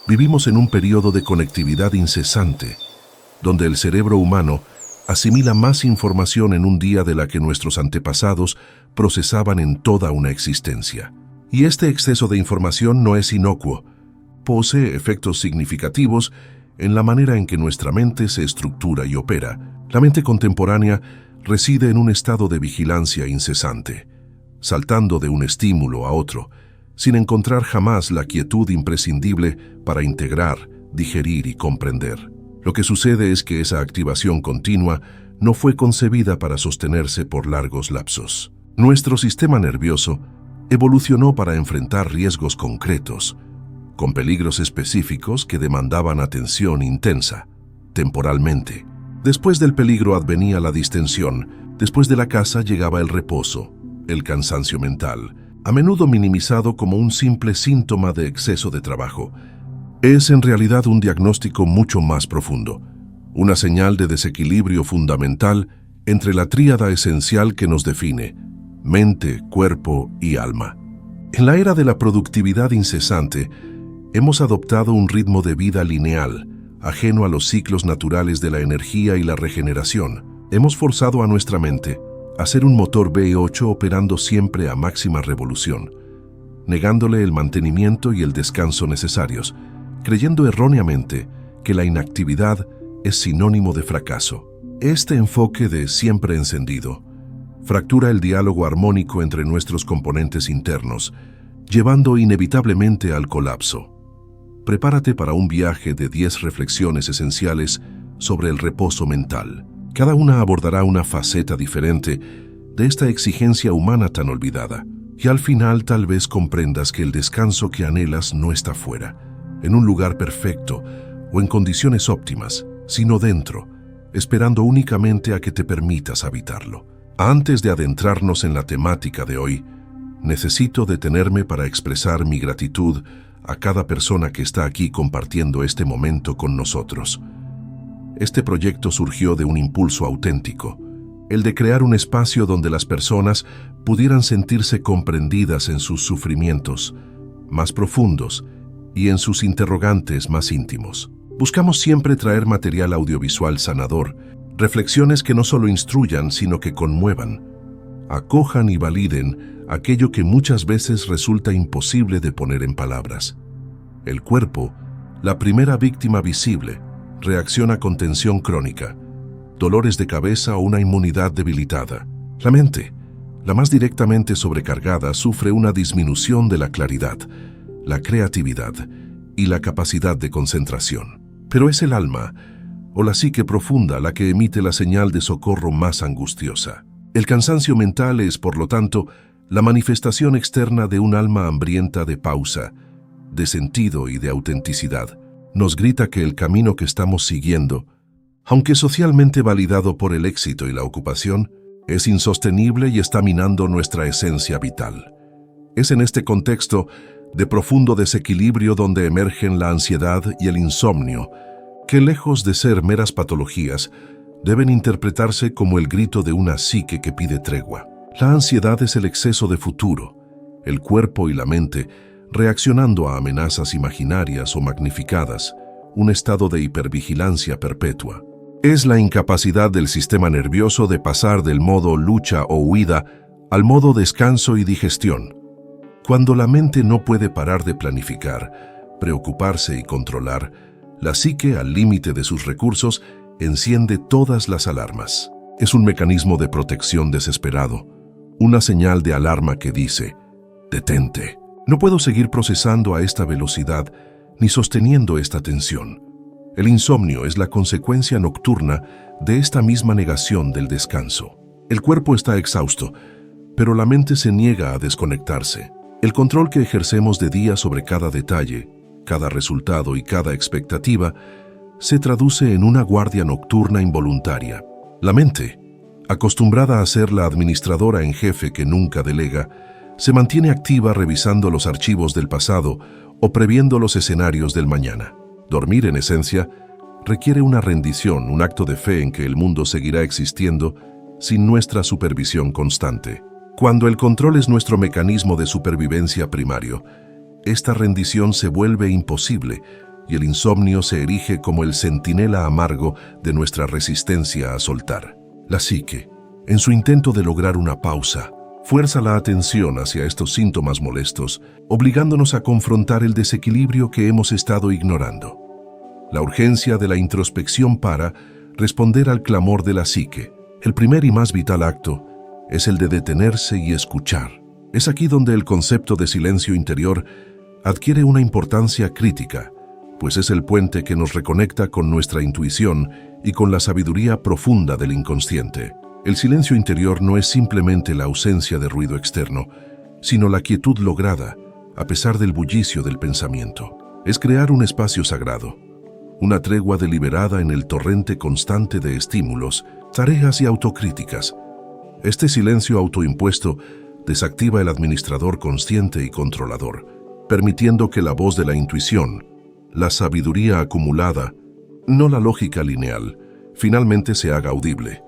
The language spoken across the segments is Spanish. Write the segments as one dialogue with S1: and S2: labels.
S1: Vivimos en un periodo de conectividad incesante, donde el cerebro humano asimila más información en un día de la que nuestros antepasados procesaban en toda una existencia. Y este exceso de información no es inocuo, posee efectos significativos en la manera en que nuestra mente se estructura y opera. La mente contemporánea reside en un estado de vigilancia incesante, saltando de un estímulo a otro, sin encontrar jamás la quietud imprescindible para integrar, digerir y comprender. Lo que sucede es que esa activación continua no fue concebida para sostenerse por largos lapsos. Nuestro sistema nervioso evolucionó para enfrentar riesgos concretos, con peligros específicos que demandaban atención intensa, temporalmente. Después del peligro advenía la distensión, después de la caza llegaba el reposo, el cansancio mental, a menudo minimizado como un simple síntoma de exceso de trabajo. Es en realidad un diagnóstico mucho más profundo, una señal de desequilibrio fundamental entre la tríada esencial que nos define: mente, cuerpo y alma. En la era de la productividad incesante, hemos adoptado un ritmo de vida lineal, ajeno a los ciclos naturales de la energía y la regeneración. Hemos forzado a nuestra mente a ser un motor V8 operando siempre a máxima revolución, negándole el mantenimiento y el descanso necesarios, creyendo erróneamente que la inactividad es sinónimo de fracaso. Este enfoque de siempre encendido fractura el diálogo armónico entre nuestros componentes internos, llevando inevitablemente al colapso. Prepárate para un viaje de 10 reflexiones esenciales sobre el reposo mental. Cada una abordará una faceta diferente de esta exigencia humana tan olvidada, y al final tal vez comprendas que el descanso que anhelas no está fuera, en un lugar perfecto o en condiciones óptimas, sino dentro, esperando únicamente a que te permitas habitarlo. Antes de adentrarnos en la temática de hoy, necesito detenerme para expresar mi gratitud a cada persona que está aquí compartiendo este momento con nosotros. Este proyecto surgió de un impulso auténtico, el de crear un espacio donde las personas pudieran sentirse comprendidas en sus sufrimientos más profundos y en sus interrogantes más íntimos. Buscamos siempre traer material audiovisual sanador, reflexiones que no solo instruyan, sino que conmuevan, acojan y validen aquello que muchas veces resulta imposible de poner en palabras. El cuerpo, la primera víctima visible, reacciona con tensión crónica, dolores de cabeza o una inmunidad debilitada. La mente, la más directamente sobrecargada, sufre una disminución de la claridad, la creatividad y la capacidad de concentración. Pero es el alma, o la psique profunda, la que emite la señal de socorro más angustiosa. El cansancio mental es, por lo tanto, la manifestación externa de un alma hambrienta de pausa, de sentido y de autenticidad. Nos grita que el camino que estamos siguiendo, aunque socialmente validado por el éxito y la ocupación, es insostenible y está minando nuestra esencia vital. Es en este contexto de profundo desequilibrio donde emergen la ansiedad y el insomnio, que lejos de ser meras patologías, deben interpretarse como el grito de una psique que pide tregua. La ansiedad es el exceso de futuro, el cuerpo y la mente reaccionando a amenazas imaginarias o magnificadas, un estado de hipervigilancia perpetua. Es la incapacidad del sistema nervioso de pasar del modo lucha o huida al modo descanso y digestión. Cuando la mente no puede parar de planificar, preocuparse y controlar, la psique, al límite de sus recursos, enciende todas las alarmas. Es un mecanismo de protección desesperado, una señal de alarma que dice: detente. No puedo seguir procesando a esta velocidad ni sosteniendo esta tensión. El insomnio es la consecuencia nocturna de esta misma negación del descanso. El cuerpo está exhausto, pero la mente se niega a desconectarse. El control que ejercemos de día sobre cada detalle, cada resultado y cada expectativa se traduce en una guardia nocturna involuntaria. La mente, acostumbrada a ser la administradora en jefe que nunca delega, se mantiene activa revisando los archivos del pasado o previendo los escenarios del mañana. Dormir, en esencia, requiere una rendición, un acto de fe en que el mundo seguirá existiendo sin nuestra supervisión constante. Cuando el control es nuestro mecanismo de supervivencia primario, esta rendición se vuelve imposible y el insomnio se erige como el centinela amargo de nuestra resistencia a soltar. La psique, en su intento de lograr una pausa, fuerza la atención hacia estos síntomas molestos, obligándonos a confrontar el desequilibrio que hemos estado ignorando. La urgencia de la introspección para responder al clamor de la psique. El primer y más vital acto es el de detenerse y escuchar. Es aquí donde el concepto de silencio interior adquiere una importancia crítica, pues es el puente que nos reconecta con nuestra intuición y con la sabiduría profunda del inconsciente. El silencio interior no es simplemente la ausencia de ruido externo, sino la quietud lograda, a pesar del bullicio del pensamiento. Es crear un espacio sagrado, una tregua deliberada en el torrente constante de estímulos, tareas y autocríticas. Este silencio autoimpuesto desactiva el administrador consciente y controlador, permitiendo que la voz de la intuición, la sabiduría acumulada, no la lógica lineal, finalmente se haga audible.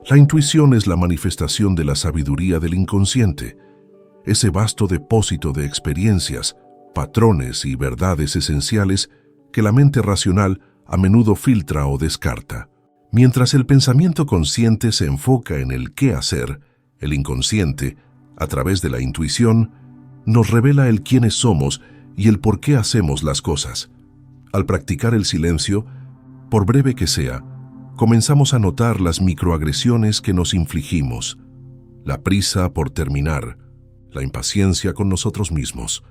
S1: La intuición es la manifestación de la sabiduría del inconsciente, ese vasto depósito de experiencias, patrones y verdades esenciales que la mente racional a menudo filtra o descarta. Mientras el pensamiento consciente se enfoca en el qué hacer, el inconsciente, a través de la intuición, nos revela el quiénes somos y el por qué hacemos las cosas. Al practicar el silencio, por breve que sea, comenzamos a notar las microagresiones que nos infligimos, la prisa por terminar, la impaciencia con nosotros mismos,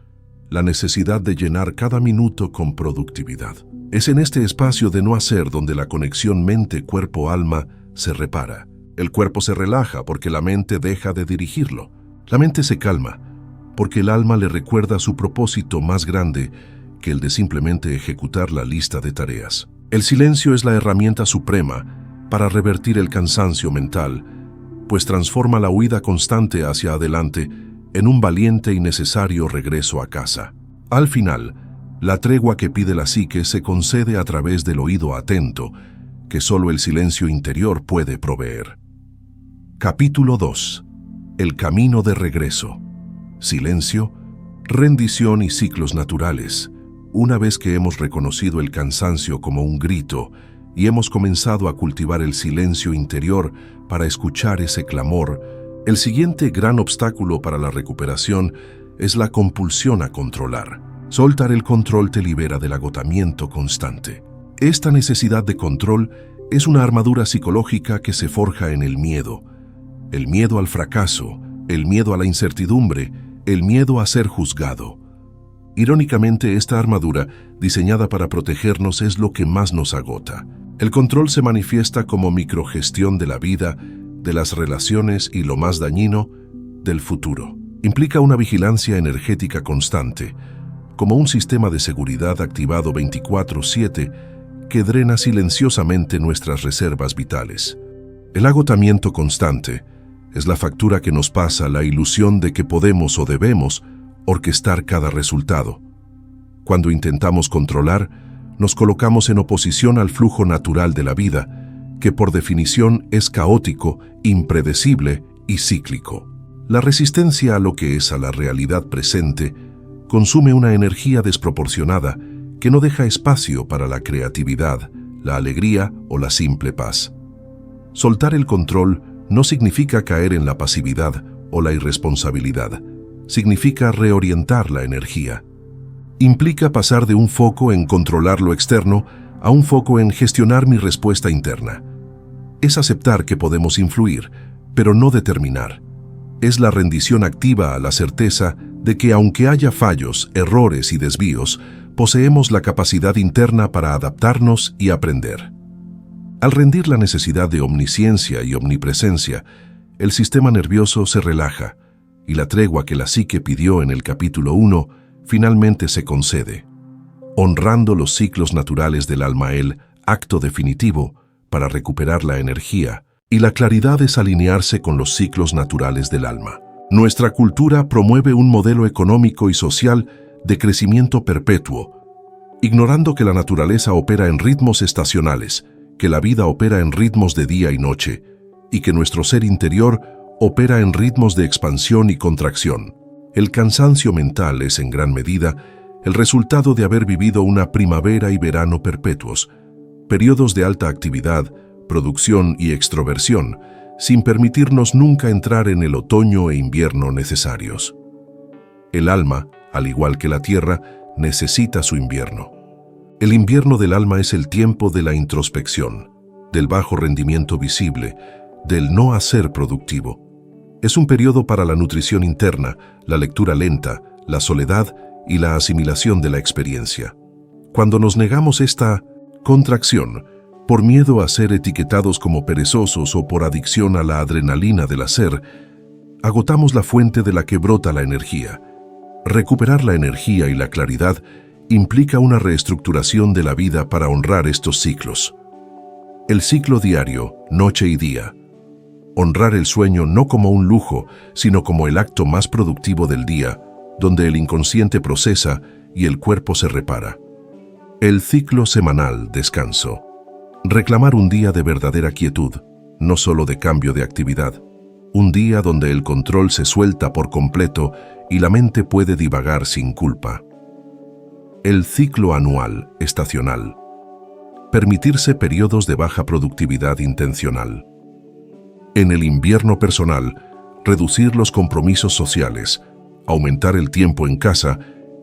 S1: la necesidad de llenar cada minuto con productividad. Es en este espacio de no hacer donde la conexión mente-cuerpo-alma se repara. El cuerpo se relaja porque la mente deja de dirigirlo. La mente se calma porque el alma le recuerda su propósito más grande que el de simplemente ejecutar la lista de tareas. El silencio es la herramienta suprema para revertir el cansancio mental, pues transforma la huida constante hacia adelante en un valiente y necesario regreso a casa. Al final, la tregua que pide la psique se concede a través del oído atento, que solo el silencio interior puede proveer. Capítulo 2. El camino de regreso. Silencio, rendición y ciclos naturales. Una vez que hemos reconocido el cansancio como un grito y hemos comenzado a cultivar el silencio interior para escuchar ese clamor, el siguiente gran obstáculo para la recuperación es la compulsión a controlar. Soltar el control te libera del agotamiento constante. Esta necesidad de control es una armadura psicológica que se forja en el miedo al fracaso, el miedo a la incertidumbre, el miedo a ser juzgado. Irónicamente, esta armadura, diseñada para protegernos, es lo que más nos agota. El control se manifiesta como microgestión de la vida, de las relaciones y, lo más dañino, del futuro. Implica una vigilancia energética constante, como un sistema de seguridad activado 24/7 que drena silenciosamente nuestras reservas vitales. El agotamiento constante es la factura que nos pasa la ilusión de que podemos o debemos orquestar cada resultado. Cuando intentamos controlar, nos colocamos en oposición al flujo natural de la vida, que por definición es caótico, impredecible y cíclico. La resistencia a lo que es a la realidad presente consume una energía desproporcionada que no deja espacio para la creatividad, la alegría o la simple paz. Soltar el control no significa caer en la pasividad o la irresponsabilidad. Significa reorientar la energía. Implica pasar de un foco en controlar lo externo a un foco en gestionar mi respuesta interna. Es aceptar que podemos influir, pero no determinar. Es la rendición activa a la certeza de que aunque haya fallos, errores y desvíos, poseemos la capacidad interna para adaptarnos y aprender. Al rendir la necesidad de omnisciencia y omnipresencia, el sistema nervioso se relaja, y la tregua que la psique pidió en el capítulo 1 finalmente se concede, honrando los ciclos naturales del alma, el acto definitivo para recuperar la energía, y la claridad es alinearse con los ciclos naturales del alma. Nuestra cultura promueve un modelo económico y social de crecimiento perpetuo, ignorando que la naturaleza opera en ritmos estacionales, que la vida opera en ritmos de día y noche, y que nuestro ser interior opera en ritmos de expansión y contracción. El cansancio mental es en gran medida el resultado de haber vivido una primavera y verano perpetuos, periodos de alta actividad, producción y extroversión, sin permitirnos nunca entrar en el otoño e invierno necesarios. El alma, al igual que la tierra, necesita su invierno. El invierno del alma es el tiempo de la introspección, del bajo rendimiento visible, del no hacer productivo. Es un periodo para la nutrición interna, la lectura lenta, la soledad y la asimilación de la experiencia. Cuando nos negamos esta contracción, por miedo a ser etiquetados como perezosos o por adicción a la adrenalina del hacer, agotamos la fuente de la que brota la energía. Recuperar la energía y la claridad implica una reestructuración de la vida para honrar estos ciclos. El ciclo diario, noche y día. Honrar el sueño no como un lujo, sino como el acto más productivo del día, donde el inconsciente procesa y el cuerpo se repara. El ciclo semanal, descanso. Reclamar un día de verdadera quietud, no solo de cambio de actividad. Un día donde el control se suelta por completo y la mente puede divagar sin culpa. El ciclo anual, estacional. Permitirse periodos de baja productividad intencional. En el invierno personal, reducir los compromisos sociales, aumentar el tiempo en casa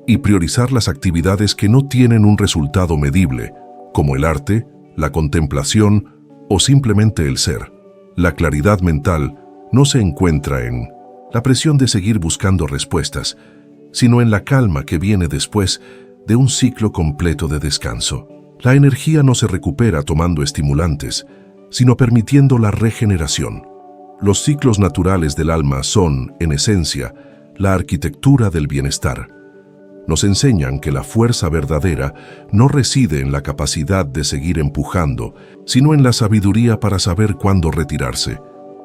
S1: y priorizar las actividades que no tienen un resultado medible, como el arte, la contemplación o simplemente el ser. La claridad mental no se encuentra en la presión de seguir buscando respuestas, sino en la calma que viene después de un ciclo completo de descanso. La energía no se recupera tomando estimulantes, sino permitiendo la regeneración. Los ciclos naturales del alma son, en esencia, la arquitectura del bienestar. Nos enseñan que la fuerza verdadera no reside en la capacidad de seguir empujando, sino en la sabiduría para saber cuándo retirarse,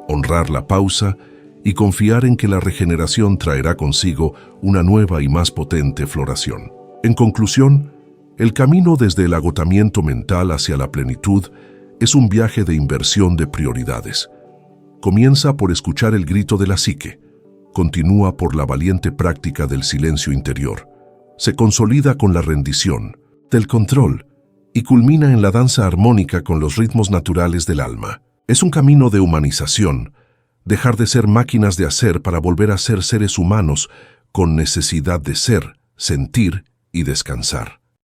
S1: honrar la pausa y confiar en que la regeneración traerá consigo una nueva y más potente floración. En conclusión, el camino desde el agotamiento mental hacia la plenitud es un viaje de inversión de prioridades. Comienza por escuchar el grito de la psique, continúa por la valiente práctica del silencio interior, se consolida con la rendición, del control, y culmina en la danza armónica con los ritmos naturales del alma. Es un camino de humanización, dejar de ser máquinas de hacer para volver a ser seres humanos con necesidad de ser, sentir y descansar.